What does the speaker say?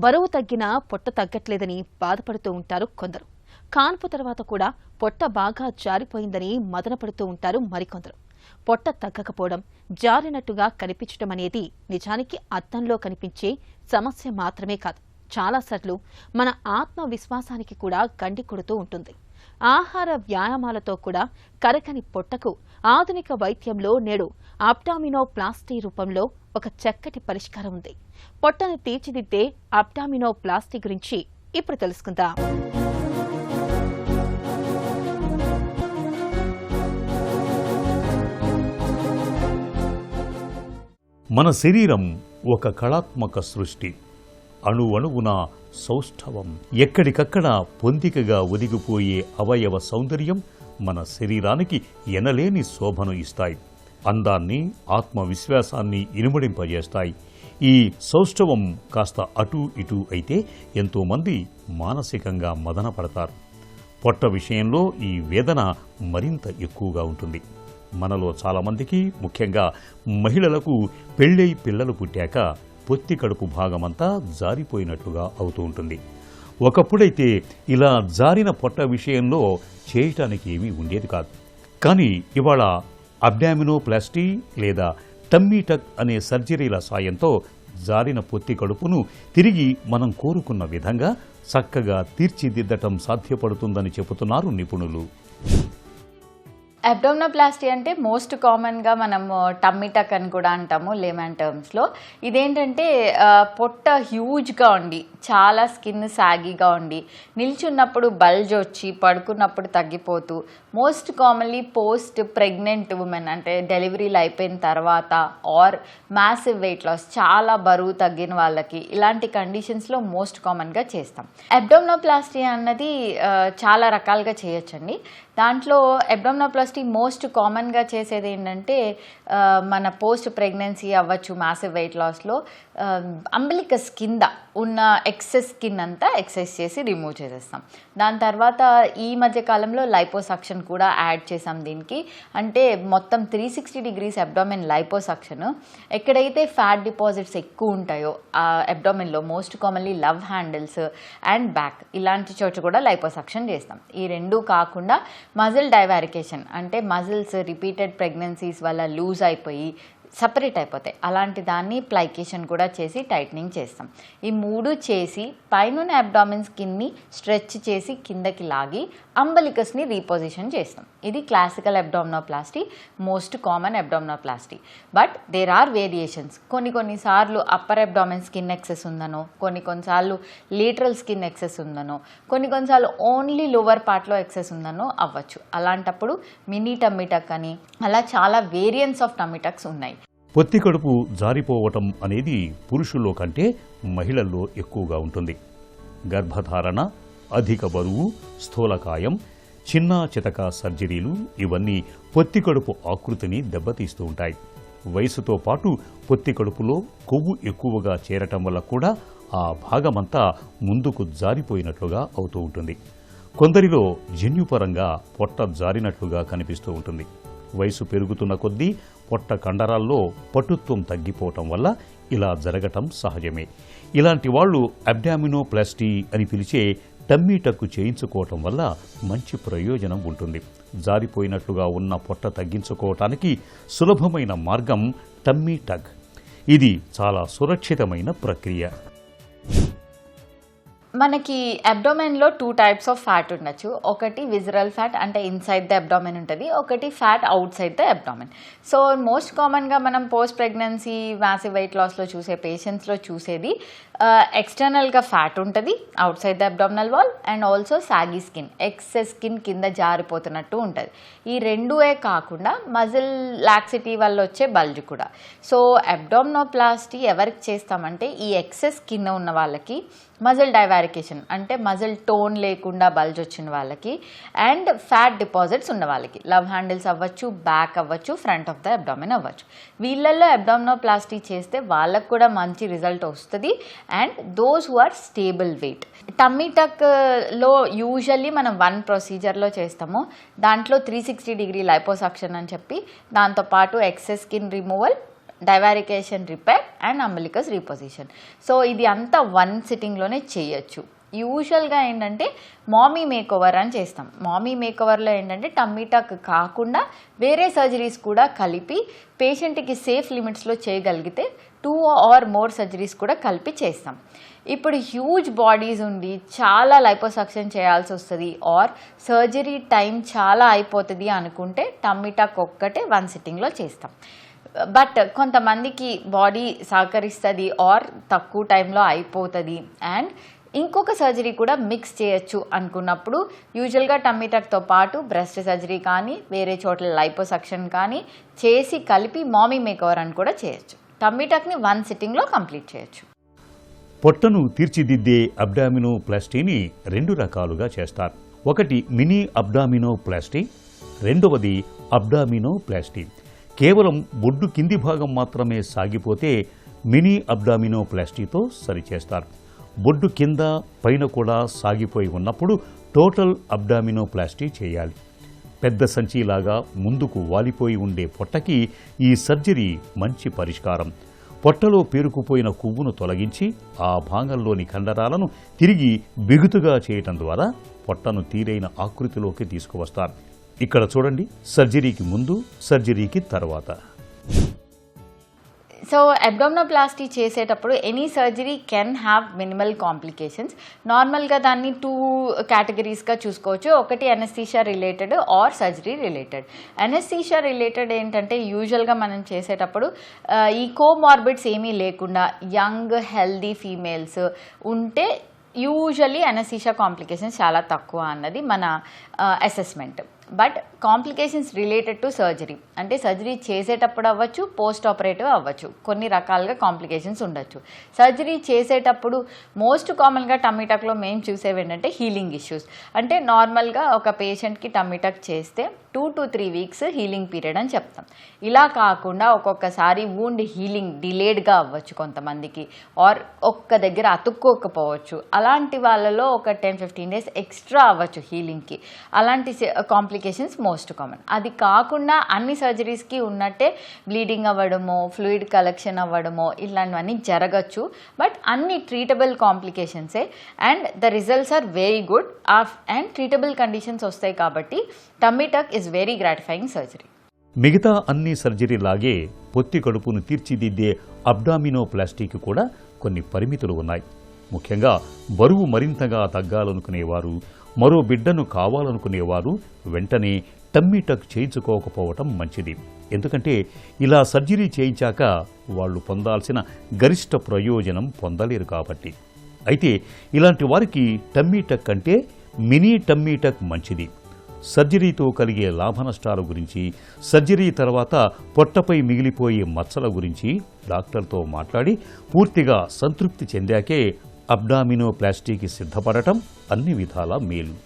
బరువు తగ్గినా పొట్ట తగ్గట్లేదని బాధపడుతూ ఉంటారు కొందరు. కాన్పు తర్వాత కూడా పొట్ట బాగా జారిపోయిందని మదనపడుతూ ఉంటారు మరికొందరు. పొట్ట తగ్గకపోవడం, జారినట్టుగా కనిపించడం అనేది నిజానికి అద్దంలో కనిపించే సమస్య మాత్రమే కాదు, చాలాసార్లు మన ఆత్మవిశ్వాసానికి కూడా గండి కొడుతూ ఉంటుంది. ఆహార వ్యాయామాలతో కూడా కరకని పొట్టకు ఆధునిక వైద్యంలో నేడు అబ్డామినోప్లాస్టీ రూపంలో ఒక చక్కటి పరిష్కారం ఉంది. పొట్టను తీర్చిదిద్దే అబ్డామినోప్లాస్టీ గురించి ఇప్పుడు తెలుసుకుందాం. మన శరీరం ఒక కళాత్మక సృష్టి. అణువణువున సౌష్ఠవం. ఎక్కడికక్కడ పొందికగా ఒదిగిపోయే అవయవ సౌందర్యం మన శరీరానికి ఎనలేని శోభను ఇస్తాయి. అందాన్ని, ఆత్మవిశ్వాసాన్ని ఇనుమడింపజేస్తాయి. ఈ సౌష్ఠవం కాస్త అటూ ఇటూ అయితే ఎంతోమంది మానసికంగా మదనపడతారు. పొట్ట విషయంలో ఈ వేదన మరింత ఎక్కువగా ఉంటుంది. మనలో చాలామందికి, ముఖ్యంగా మహిళలకు పెళ్ళై పిల్లలు పుట్టాక పొత్తి కడుపు భాగమంతా జారిపోయినట్లుగా అవుతూ ఉంటుంది. ఒకప్పుడైతే ఇలా జారిన పొట్ట విషయంలో చేయటానికి ఏమీ ఉండేది కాదు. కానీ ఇవాళ అబ్డామినోప్లాస్టీ లేదా టమ్మీ టక్ అనే సర్జరీల సాయంతో జారిన పొత్తి కడుపును తిరిగి మనం కోరుకున్న విధంగా చక్కగా తీర్చిదిద్దటం సాధ్యపడుతుందని చెబుతున్నారు నిపుణులు. అబ్డోమినోప్లాస్టీ అంటే మోస్ట్ కామన్గా మనము టమ్మీ టక్ అని కూడా అంటాము లేమన్ టర్మ్స్లో. ఇదేంటంటే పొట్ట హ్యూజ్గా ఉండి చాలా స్కిన్ సాగీగా ఉండి నిల్చున్నప్పుడు బల్జ్ వచ్చి పడుకున్నప్పుడు తగ్గిపోతూ, most commonly post pregnant women అంటే డెలివరీలు అయిపోయిన తర్వాత ఆర్ మ్యాసివ్ వెయిట్ లాస్ చాలా బరువు తగ్గిన వాళ్ళకి ఇలాంటి కండిషన్స్లో మోస్ట్ కామన్గా చేస్తాం. అబ్డోమినోప్లాస్టీ అన్నది చాలా రకాలుగా చేయొచ్చండి. దాంట్లో అబ్డోమినోప్లాస్టీ మోస్ట్ కామన్గా చేసేది ఏంటంటే మన పోస్ట్ ప్రెగ్నెన్సీ అవ్వచ్చు, మ్యాసివ్ వెయిట్ లాస్లో అంబిలికస్ కింద ఉన్న ఎక్సెస్ స్కిన్ అంతా ఎక్సైజ్ చేసి రిమూవ్ చేసేస్తాం. దాని తర్వాత ఈ మధ్య కాలంలో లైపోసక్షన్ కూడా యాడ్ చేసాం దీనికి. అంటే మొత్తం 360 డిగ్రీస్ అబ్డోమెన్ లైపోసక్షన్. ఎక్కడైతే ఫ్యాట్ డిపాజిట్స్ ఎక్కువ ఉంటాయో ఆ అబ్డోమెన్లో most commonly love handles and back ఇలాంటి చోట కూడా లైపోసక్షన్ చేస్తాం. ఈ రెండూ కాకుండా మజిల్ డైవారికేషన్ అంటే మజిల్స్ రిపీటెడ్ ప్రెగ్నెన్సీస్ వల్ల లూజ్ అయిపోయి సపరేట్ అయిపోతాయి, అలాంటి దాన్ని ప్లైకేషన్ కూడా చేసి టైట్నింగ్ చేస్తాం. ఈ మూడు చేసి పైన అబ్డామిన్ స్కిన్ని స్ట్రెచ్ చేసి కిందకి లాగి అంబలికస్ని రీపొజిషన్ చేస్తాం. ఇది classical abdominoplasty, most common abdominoplasty. But there are variations. కొన్నిసార్లు అప్పర్ అబ్డామిన్ స్కిన్ ఎక్సెస్ ఉందనో, కొన్నిసార్లు లేటరల్ స్కిన్ ఎక్సెస్ ఉందనో, కొన్నిసార్లు ఓన్లీ లోవర్ పార్ట్లో ఎక్సెస్ ఉందనో అవ్వచ్చు. అలాంటప్పుడు మినీ టమ్మీ టక్ అని అలా చాలా వేరియంట్స్ ఆఫ్ టమ్మీ టక్స్ ఉన్నాయి. పొత్తి కడుపు జారిపోవటం అనేది పురుషుల్లో కంటే మహిళల్లో ఎక్కువగా ఉంటుంది. గర్భధారణ, అధిక బరువు, స్థూలకాయం, చిన్న చితక సర్జరీలు ఇవన్నీ పొత్తి కడుపు ఆకృతిని దెబ్బతీస్తూ ఉంటాయి. వయసుతో పాటు పొత్తి కడుపులో కొవ్వు ఎక్కువగా చేరటం వల్ల కూడా ఆ భాగమంతా ముందుకు జారిపోయినట్లుగా అవుతూ ఉంటుంది. కొందరిలో జన్యుపరంగా పొట్ట జారినట్లుగా కనిపిస్తూ ఉంటుంది. వయసు పెరుగుతున్న కొద్దీ పొట్ట కండరాల్లో పటుత్వం తగ్గిపోవటం వల్ల ఇలా జరగటం సహజమే. ఇలాంటి వాళ్ళు అబ్డామినోప్లాస్టీ అని పిలిచే టమ్మీ టక్ చేయించుకోవటం వల్ల మంచి ప్రయోజనం ఉంటుంది. జారిపోయినట్లుగా ఉన్న పొట్ట తగ్గించుకోవటానికి సులభమైన మార్గం టమ్మీ టక్. ఇది చాలా సురక్షితమైన ప్రక్రియ. మనకి అబ్డోమెన్లో 2 టైప్స్ ఆఫ్ ఫ్యాట్ ఉండొచ్చు. ఒకటి విజరల్ ఫ్యాట్ అంటే ఇన్సైడ్ ద అబ్డోమెన్ ఉంటుంది, ఒకటి fat out side the abdomen. So most కామన్గా మనం పోస్ట్ ప్రెగ్నెన్సీ మ్యాసివ్ వెయిట్ లాస్లో చూసే పేషెంట్స్లో చూసేది ఎక్స్టర్నల్గా ఫ్యాట్ ఉంటుంది out side the abdominal wall and also సాగీ skin, excess skin కింద జారిపోతున్నట్టు ఉంటుంది. ఈ రెండువే కాకుండా మజిల్ లాక్సిటీ వల్ల వచ్చే బల్జ్ కూడా. సో అబ్డోమినోప్లాస్టీ ఎవరికి చేస్తామంటే ఈ ఎక్సెస్ స్కిన్ ఉన్న వాళ్ళకి, మజిల్ డైవారికేషన్ అంటే మజిల్ టోన్ లేకుండా బల్జ్ వచ్చిన వాళ్ళకి, అండ్ ఫ్యాట్ డిపాజిట్స్ ఉన్న వాళ్ళకి, లవ్ హ్యాండిల్స్ అవ్వచ్చు, బ్యాక్ అవ్వచ్చు, ఫ్రంట్ ఆఫ్ ద అబ్డామిన్ అవ్వచ్చు. వీళ్ళల్లో అబ్డామినోప్లాస్టీ చేస్తే వాళ్ళకు కూడా మంచి రిజల్ట్ వస్తుంది. And those who are stable weight. Tummy టక్లో యూజువల్లీ మనం 1 ప్రొసీజర్లో చేస్తాము. దాంట్లో 360 డిగ్రీ లైపోసక్షన్ అని చెప్పి దాంతోపాటు excess skin removal divarication repair and umbilicus reposition. So ఇది అంతా 1 సిట్టింగ్లోనే చేయొచ్చు. యూజువల్గా ఏంటంటే మామీ మేకోవర్ అని చేస్తాం. మామీ మేకోవర్లో ఏంటంటే టమ్మీ టక్ కాకుండా వేరే సర్జరీస్ కూడా కలిపి పేషెంట్కి సేఫ్ లిమిట్స్లో చేయగలిగితే 2 or more సర్జరీస్ కూడా కలిపి చేస్తాం. ఇప్పుడు హ్యూజ్ బాడీస్ ఉండి చాలా లైపోసక్షన్ చేయాల్సి వస్తుంది ఆర్ సర్జరీ టైం చాలా అయిపోతుంది అనుకుంటే టమ్మీ టక్ ఒక్కటే 1 సిట్టింగ్లో చేస్తాం. బట్ కొంతమందికి బాడీ సహకరిస్తుంది ఆర్ తక్కువ టైంలో అయిపోతుంది అండ్ ఇంకొక సర్జరీ కూడా మిక్స్ చేయొచ్చు అనుకున్నప్పుడు యూజువల్గా టమ్మీ టక్తో పాటు బ్రెస్ట్ సర్జరీ కానీ వేరే చోట్ల లైపోసక్షన్ కానీ చేసి కలిపి మామీ మేకోవర్ అని కూడా చేయొచ్చు. టమ్మీ టక్ని 1 సిట్టింగ్లో కంప్లీట్ చేయొచ్చు. పొట్టను తీర్చిదిద్దే అబ్డామినోప్లాస్టీని 2 రకాలుగా చేస్తారు. ఒకటి మినీ అబ్డామినోప్లాస్టీ, రెండవది అబ్డామినోప్లాస్టీ. కేవలం బొడ్డు కింది భాగం మాత్రమే సాగిపోతే మినీ అబ్డామినోప్లాస్టీతో సరిచేస్తారు. బొడ్డు కింద పైన కూడా సాగిపోయి ఉన్నప్పుడు టోటల్ అబ్డామినోప్లాస్టీ చేయాలి. పెద్ద సంచిలాగా ముందుకు వాలిపోయి ఉండే పొట్టకి ఈ సర్జరీ మంచి పరిష్కారం. పొట్టలో పేరుకుపోయిన కొవ్వును తొలగించి ఆ భాగంలోని కండరాలను తిరిగి బిగుతుగా చేయటం ద్వారా పొట్టను తీరైన ఆకృతిలోకి తీసుకువస్తారు. ఇక్కడ చూడండి, సర్జరీకి ముందు, సర్జరీకి తర్వాత. సో అబ్డామినోప్లాస్టీ చేసేటప్పుడు any surgery can have minimal complications. నార్మల్గా దాన్ని 2 కేటగిరీస్గా చూసుకోవచ్చు. ఒకటి anaesthesia related are surgery related. Anaesthesia related ఏంటంటే యూజువల్గా మనం చేసేటప్పుడు ఈ కోమార్బిడ్స్ ఏమీ లేకుండా యంగ్ హెల్దీ ఫీమేల్స్ ఉంటే యూజువల్లీ అనస్థీషియా కాంప్లికేషన్స్ చాలా తక్కువ అన్నది మన assessment. But complications related to surgery అంటే సర్జరీ చేసేటప్పుడు అవ్వచ్చు, పోస్ట్ ఆపరేటివ్ అవ్వచ్చు, కొన్ని రకాలుగా కాంప్లికేషన్స్ ఉండొచ్చు. సర్జరీ చేసేటప్పుడు మోస్ట్ కామన్గా టమ్మీ టక్లో మేము చూసేవి ఏంటంటే హీలింగ్ ఇష్యూస్. అంటే నార్మల్గా ఒక పేషెంట్కి టమ్మీ టక్ చేస్తే 2 to 3 weeks హీలింగ్ పీరియడ్ అని చెప్తాం. ఇలా కాకుండా ఒక్కొక్కసారి వూండ్ హీలింగ్ డిలేడ్గా అవ్వచ్చు కొంతమందికి, ఆర్ ఒక్క దగ్గర అతుక్కోకపోవచ్చు. అలాంటి వాళ్ళలో ఒక 10-15 days ఎక్స్ట్రా అవ్వచ్చు హీలింగ్కి. అలాంటి కాంప్లికేషన్స్ మోస్ట్ కామన్. అది కాకుండా అన్ని సర్జరీస్కి ఉన్నట్టే బ్లీడింగ్ అవ్వడమో, ఫ్లూయిడ్ కలెక్షన్ అవ్వడమో ఇలాంటివన్నీ జరగచ్చు. బట్ అన్ని ట్రీటబుల్ కాంప్లికేషన్సే and the results are very good and treatable conditions వస్తాయి. కాబట్టి tummy tuck is very gratifying surgery. మిగతా అన్ని సర్జరీలాగే పొత్తి కడుపును తీర్చిదిద్దే అబ్డామినోప్లాస్టీకి కూడా కొన్ని పరిమితులు ఉన్నాయి. ముఖ్యంగా బరువు మరింతగా తగ్గాలనుకునేవారు, మరో బిడ్డను కావాలనుకునేవారు వెంటనే టమ్మీ టక్ చేయించుకోకపోవటం మంచిది. ఎందుకంటే ఇలా సర్జరీ చేయించాక వాళ్ళు పొందాల్సిన గరిష్ట ప్రయోజనం పొందలేరు కాబట్టి. అయితే ఇలాంటి వారికి టమ్మీ టక్ అంటే మినీ టమ్మీ టక్ మంచిది. సర్జరీతో కలిగే లాభనష్టాల గురించి, సర్జరీ తర్వాత పొట్టపై మిగిలిపోయే మచ్చల గురించి డాక్టర్తో మాట్లాడి పూర్తిగా సంతృప్తి చెందాకే అబ్డామినోప్లాస్టీకి సిద్ధపడటం అన్ని విధాలా మేలు.